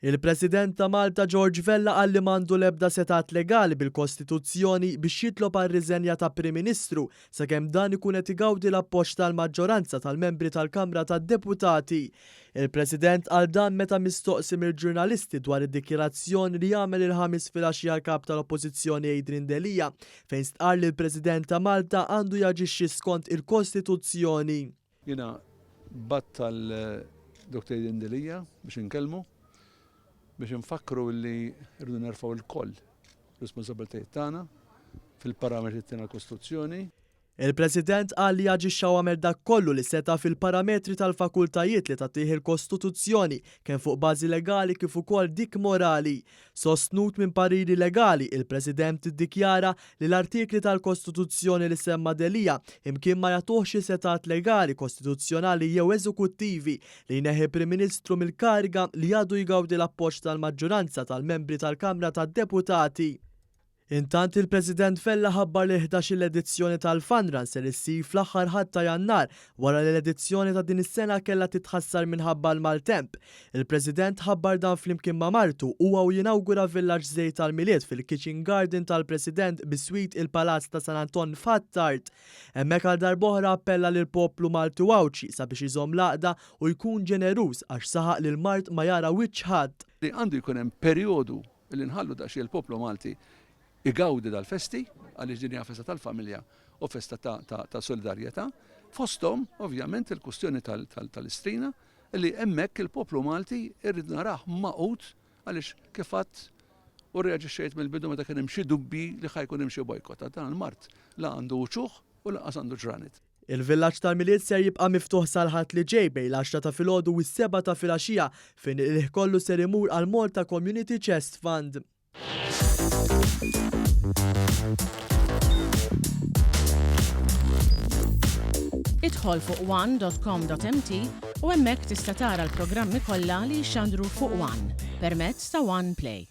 Il-President ta' Malta George Vella qal li m'għandu l-ebda setat legali bil-Kostituzzjoni biex jitlob għar-riżenja ta' Prim Ministru sakemm dan ikun qed igawdi l-appoġġ tal-maġġoranza tal-membri tal-Kamra tad-Deputati. Il-President qal dan meta mistoqsi mill-ġurnalisti dwar id-dikjarazzjoni li jagħmel il-ħamis filgħaxija l-kap tal-Oppożizzjoni Adrian Delija fejn stqarr li l-President ta' Malta għandu jaġixxi skont il-Kostituzzjoni. Jiena battal-Dr. Adrian Delija biex inkellmu biex nfakru li rridu nerfgħu l-koll responsabbiltajiet tagħna fil-parametri tal-Kostituzzjoni. Il-President qal li jaġixxa għamel dak kollu li seta' fil-parametri tal-fakultajiet li tagħtih il-Kostituzzjoni kemm fuq bażi legali kif ukoll dik morali. Sostnut minn pariri legali, il-President iddikjara li l-artikli tal-Kostituzzjoni li semma Delija imkien ma jagħtuhx setat legali, kostituzzjonali jew eżekuttivi li jneħħi Prim Ministru mill-kariga li għadu jgawdi l-appoġġ tal-maġġoranza tal-membri tal-Kamra tad-Deputati. Intant il-President Vella ħabbar li 11 l-edizzjoni tal-Funrun se issir fl-aħħar ħadd ta' Jannar wara li l-edizzjoni ta' din is-sena kellha titħassar minħabba l-maltemp. Il-President ħabbar dan flimkien ma' Martu huwa jinawgura villaġġ żejt tal-miliet fil-Kitchen Garden tal-President biswit il-Palazz ta' San Anton f'Ħattart. Hemmhekk għal darb'oħra appella lil poplu Malti Wawċi sabiex iżomm l-għaqda u jkun ġeneruż għax saħaq li l-Mart ma jara wiċċ ħadd. Li għandu jkun hemm perjodu li nħallu daqsxejn il-poplu Malti igawdi dal-festi, għaliex din hija festa tal-familja u festa ta' solidarjetà, fosthom ovvjament il-kwistjoni tal-istrina li hemmhekk il-poplu Malti irrid narah maqut għaliex kif qatt u reaġixxejt mill-bidu meta kien hemm xi dubbi li ħajkun hemm xi bojkott. Dan il-Mart la għandu wuċuħ u lanqas għandu ġranet. Il-villaġġ tal-miliet ser jibqa' miftuħ sal-ħadd li ġej bejn l-10 ta' filgħodu u s-7 ta' filgħaxija fejn il-ħkollu ser imur għal Malta Community Chest Fund. Idħol fuq one.com.mt u hemmhekk tista' tara l-programmi kollha li jxandru fuq One permezz ta' One Play.